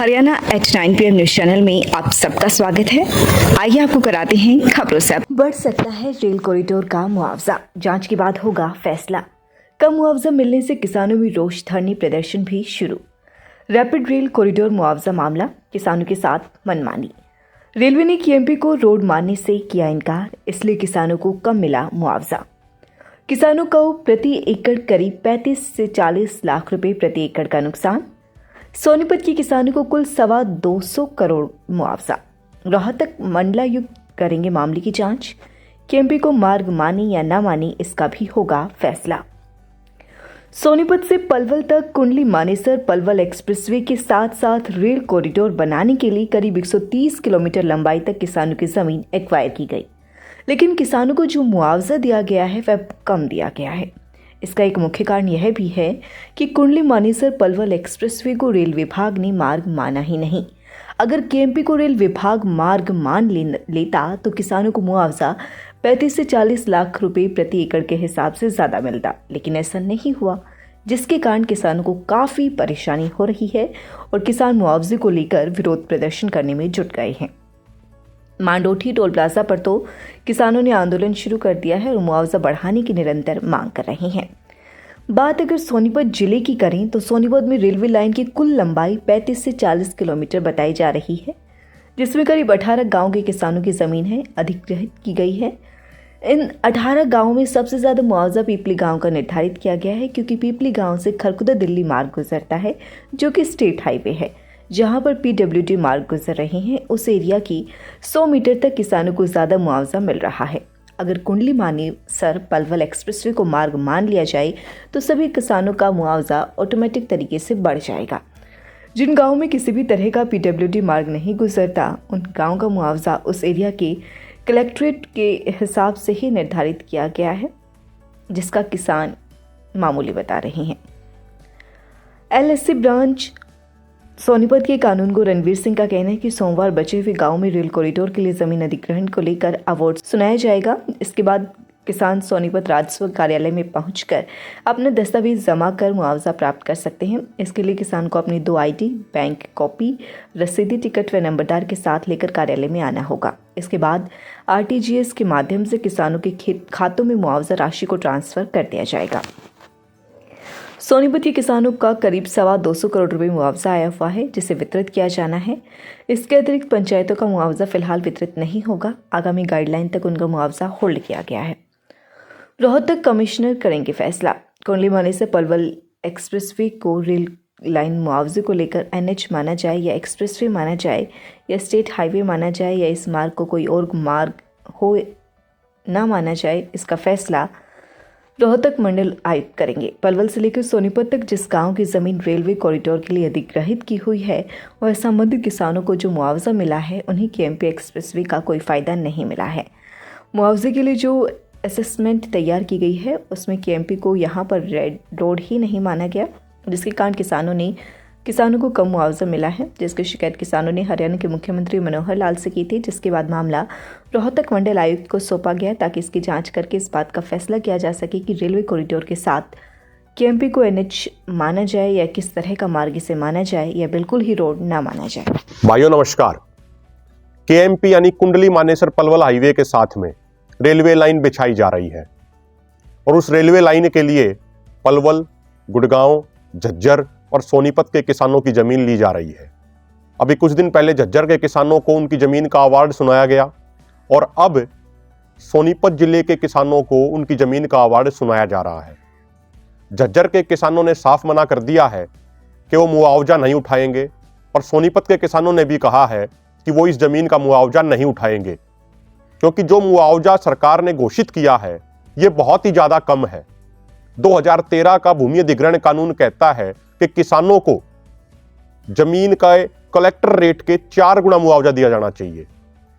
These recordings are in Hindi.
Haryana at 9 PM news channel में आप सबका स्वागत है। आइए आपको कराते हैं खबरों से। बढ़ सकता है रेल कॉरिडोर का मुआवजा, जांच के बाद होगा फैसला। कम मुआवजा मिलने से किसानों में रोष धरने प्रदर्शन भी शुरू। रैपिड रेल कॉरिडोर मुआवजा मामला, किसानों के साथ मनमानी। रेलवे ने केएमपी को रोड मानने से किया इनकार, इसलिए किसानों को कम मिला मुआवजा। किसानों को प्रति एकड़ करीब 35 से 40 लाख रुपए प्रति एकड़ का नुकसान। सोनीपत के किसानों को कुल 225 करोड़ मुआवजा। रोहतक मंडलायुक्त करेंगे मामले की जांच। केएमपी को मार्ग माने या न माने, इसका भी होगा फैसला। सोनीपत से पलवल तक कुंडली मानेसर पलवल एक्सप्रेसवे के साथ साथ रेल कॉरिडोर बनाने के लिए करीब 130 किलोमीटर लंबाई तक किसानों की जमीन एक्वायर की गई, लेकिन किसानों को जो मुआवजा दिया गया है वह कम दिया गया है। इसका एक मुख्य कारण यह भी है कि कुंडली मानेसर पलवल एक्सप्रेसवे को रेल विभाग ने मार्ग माना ही नहीं। अगर केएमपी को रेल विभाग मार्ग मान लेता तो किसानों को मुआवजा 35 से 40 लाख रुपए प्रति एकड़ के हिसाब से ज़्यादा मिलता, लेकिन ऐसा नहीं हुआ, जिसके कारण किसानों को काफ़ी परेशानी हो रही है और किसान मुआवजे को लेकर विरोध प्रदर्शन करने में जुट गए हैं। मांडोठी टोल प्लाजा पर तो किसानों ने आंदोलन शुरू कर दिया है और मुआवजा बढ़ाने की निरंतर मांग कर रहे हैं। बात अगर सोनीपत जिले की करें तो सोनीपत में रेलवे लाइन की कुल लंबाई 35 से 40 किलोमीटर बताई जा रही है, जिसमें करीब 18 गांव के किसानों की जमीन है अधिग्रहित की गई है। इन 18 गांवों में सबसे ज्यादा मुआवजा पीपली गांव का निर्धारित किया गया है, क्योंकि पीपली गांव से खरकुदा दिल्ली मार्ग गुजरता है, जो कि स्टेट हाईवे है। जहां पर पीडब्ल्यूडी मार्ग गुजर रहे हैं, उस एरिया की 100 मीटर तक किसानों को ज्यादा मुआवजा मिल रहा है। अगर कुंडली मानेसर पलवल एक्सप्रेसवे को मार्ग मान लिया जाए तो सभी किसानों का मुआवजा ऑटोमेटिक तरीके से बढ़ जाएगा। जिन गांवों में किसी भी तरह का पीडब्ल्यूडी मार्ग नहीं गुजरता, उन गांवों का मुआवजा उस एरिया के कलेक्ट्रेट के हिसाब से ही निर्धारित किया गया है, जिसका किसान मामूली बता रहे हैं। एलएससी ब्रांच सोनीपत के कानूनगो रणवीर सिंह का कहना है कि सोमवार बचे हुए गांव में रेल कॉरिडोर के लिए जमीन अधिग्रहण को लेकर अवार्ड सुनाया जाएगा। इसके बाद किसान सोनीपत राजस्व कार्यालय में पहुंचकर अपने दस्तावेज जमा कर मुआवजा प्राप्त कर सकते हैं। इसके लिए किसान को अपनी 2 ID, बैंक कॉपी, रसीदी, टिकट व नंबरदार के साथ लेकर कार्यालय में आना होगा। इसके बाद RTGS के माध्यम से किसानों के खातों में मुआवजा राशि को ट्रांसफर कर दिया जाएगा। सोनीपत के किसानों का करीब 225 करोड़ रुपए मुआवजा आया हुआ है, जिसे वितरित किया जाना है। इसके अतिरिक्त पंचायतों का मुआवजा फिलहाल वितरित नहीं होगा। आगामी गाइडलाइन तक उनका मुआवजा होल्ड किया गया है। रोहतक कमिश्नर करेंगे फैसला। कुंडली मानेसर पलवल एक्सप्रेसवे को रेल लाइन मुआवजे को लेकर NH माना जाए या एक्सप्रेसवे माना जाए या स्टेट हाईवे माना जाए या इस मार्ग को कोई और मार्ग हो ना माना जाए, इसका फैसला रोहतक मंडल आयुक्त करेंगे। पलवल से लेकर सोनीपत तक जिस गांव की जमीन रेलवे कॉरिडोर के लिए अधिग्रहित की हुई है और संबंधित किसानों को जो मुआवजा मिला है, उन्हीं केएमपी एक्सप्रेसवे का कोई फायदा नहीं मिला है। मुआवजे के लिए जो असेसमेंट तैयार की गई है, उसमें केएमपी को यहाँ पर रेड रोड ही नहीं माना गया, जिसके कारण किसानों को कम मुआवजा मिला है, जिसकी शिकायत किसानों ने हरियाणा के मुख्यमंत्री मनोहर लाल से की थी, जिसके बाद मामला रोहतक मंडल आयुक्त को सौंपा गया ताकि इसकी जांच करके इस बात का फैसला किया जा सके कि रेलवे कॉरिडोर के साथ केएमपी को NH माना जाए या किस तरह का मार्ग इसे माना जाए या बिल्कुल ही रोड ना माना जाए। भाइयों नमस्कार। केएमपी यानी कुंडली मानेसर पलवल हाईवे के साथ में रेलवे लाइन बिछाई जा रही है और उस रेलवे लाइन के लिए पलवल, गुड़गांव, झज्जर और सोनीपत के किसानों की जमीन ली जा रही है। अभी कुछ दिन पहले झज्जर के किसानों को उनकी जमीन का अवार्ड सुनाया गया और अब सोनीपत जिले के किसानों को उनकी जमीन का अवार्ड सुनाया जा रहा है। झज्जर के किसानों ने साफ मना कर दिया है कि वो मुआवजा नहीं उठाएंगे और सोनीपत के किसानों ने भी कहा है कि वो इस जमीन का मुआवजा नहीं उठाएंगे, क्योंकि जो मुआवजा सरकार ने घोषित किया है ये बहुत ही ज्यादा कम है। 2013 का भूमि अधिग्रहण कानून कहता है कि किसानों को जमीन का कलेक्टर रेट के 4 गुना मुआवजा दिया जाना चाहिए।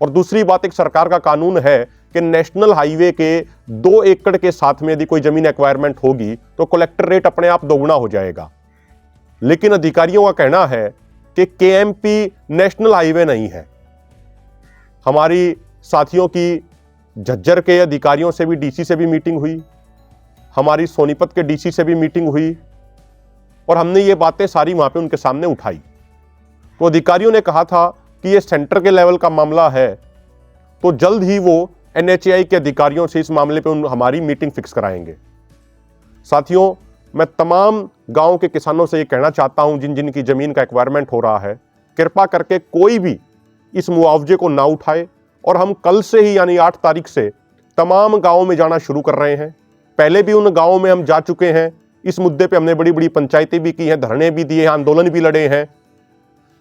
और दूसरी बात, एक सरकार का कानून है कि नेशनल हाईवे के 2 एकड़ के साथ में यदि कोई जमीन एक्वायरमेंट होगी तो कलेक्टर रेट अपने आप 2 गुना हो जाएगा। लेकिन अधिकारियों का कहना है कि केएमपी नेशनल हाईवे नहीं है। हमारी साथियों की झज्जर के अधिकारियों से भी, DC से भी मीटिंग हुई, हमारी सोनीपत के DC से भी मीटिंग हुई और हमने ये बातें सारी वहां पे उनके सामने उठाई तो अधिकारियों ने कहा था कि ये सेंटर के लेवल का मामला है, तो जल्द ही वो NHAI के अधिकारियों से इस मामले पे हमारी मीटिंग फिक्स कराएंगे। साथियों, मैं तमाम गांव के किसानों से ये कहना चाहता हूं जिन जिन की जमीन का एक्वायरमेंट हो रहा है, कृपा करके कोई भी इस मुआवजे को ना उठाए। और हम कल से ही यानी 8 तारीख से तमाम गांवों में जाना शुरू कर रहे हैं। पहले भी उन गांवों में हम जा चुके हैं, इस मुद्दे पे हमने बड़ी बड़ी पंचायतें भी की हैं, धरने भी दिए हैं, आंदोलन भी लड़े हैं।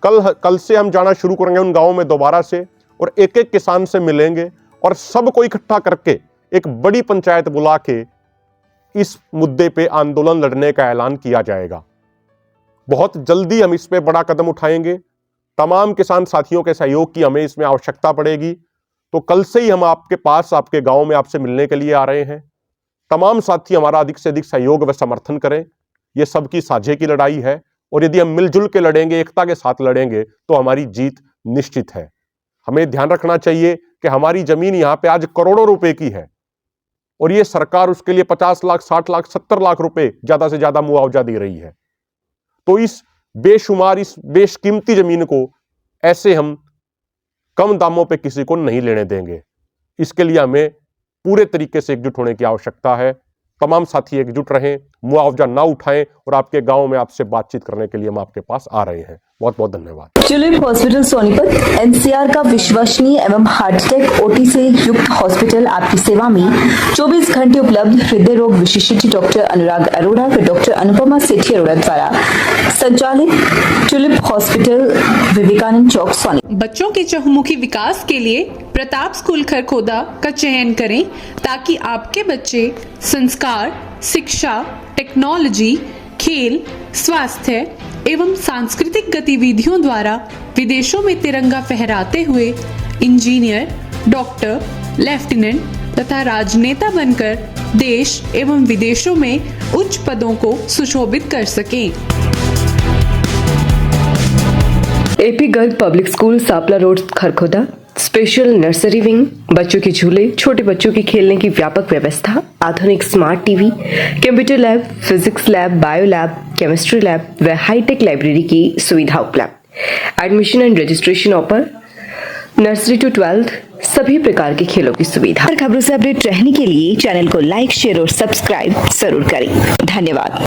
कल से हम जाना शुरू करेंगे उन गांवों में दोबारा से, और एक एक किसान से मिलेंगे और सबको इकट्ठा करके एक बड़ी पंचायत बुला के इस मुद्दे पे आंदोलन लड़ने का ऐलान किया जाएगा। बहुत जल्दी हम इस पे बड़ा कदम उठाएंगे। तमाम किसान साथियों के सहयोग की हमें इसमें आवश्यकता पड़ेगी। तो कल से ही हम आपके पास, आपके गांव में आपसे मिलने के लिए आ रहे हैं। तमाम साथी हमारा अधिक से अधिक सहयोग व समर्थन करें। यह सबकी साझे की लड़ाई है, और यदि हम मिलजुल के लड़ेंगे, एकता के साथ लड़ेंगे, तो हमारी जीत निश्चित है। हमें ध्यान रखना चाहिए कि हमारी जमीन यहां पे आज करोड़ों रुपए की है, और ये सरकार उसके लिए 50 लाख, 60 लाख, 70 लाख रुपए ज्यादा से ज्यादा मुआवजा दे रही है। तो इस बेशुमार, इस बेशकीमती जमीन को ऐसे हम कम दामों पे किसी को नहीं लेने देंगे। इसके लिए हमें पूरे तरीके से एकजुट होने की आवश्यकता है। तमाम साथी एकजुट रहें, मुआवजा ना उठाएं, और आपके गांव में आपसे बातचीत करने के लिए हम आपके पास आ रहे हैं। बहुत बहुत धन्यवाद। ट्यूलिप हॉस्पिटल सोनीपत NCR का विश्वसनीय एवं हार्टटेक OT से युक्त हॉस्पिटल आपकी सेवा में 24 घंटे उपलब्ध। हृदय रोग विशेषज्ञ डॉक्टर अनुराग अरोड़ा व डॉक्टर अनुपमा सेठी अरोड़ा द्वारा संचालित ट्यूलिप हॉस्पिटल, विवेकानंद चौक, सोनीपत। बच्चों के चहुमुखी विकास के लिए प्रताप स्कूल खरखोदा का चयन करें, ताकि आपके बच्चे संस्कार, शिक्षा, टेक्नोलॉजी, खेल, स्वास्थ्य एवं सांस्कृतिक गतिविधियों द्वारा विदेशों में तिरंगा फहराते हुए इंजीनियर, डॉक्टर, लेफ्टिनेंट तथा राजनेता बनकर देश एवं विदेशों में उच्च पदों को सुशोभित कर सकें। AP Garg public school, Sapla road, Kharkhoda. Special nursery wing, बच्चों के झूले, छोटे बच्चों के खेलने की व्यापक व्यवस्था, आधुनिक smart TV, computer lab, physics lab, bio lab, chemistry lab व हाईटेक लाइब्रेरी की सुविधा उपलब्ध। Admission and registration open. Nursery to 12 सभी प्रकार के खेलों की सुविधा। खबरों से अपडेट रहने के लिए चैनल को लाइक, शेयर और सब्सक्राइब जरूर करें। धन्यवाद।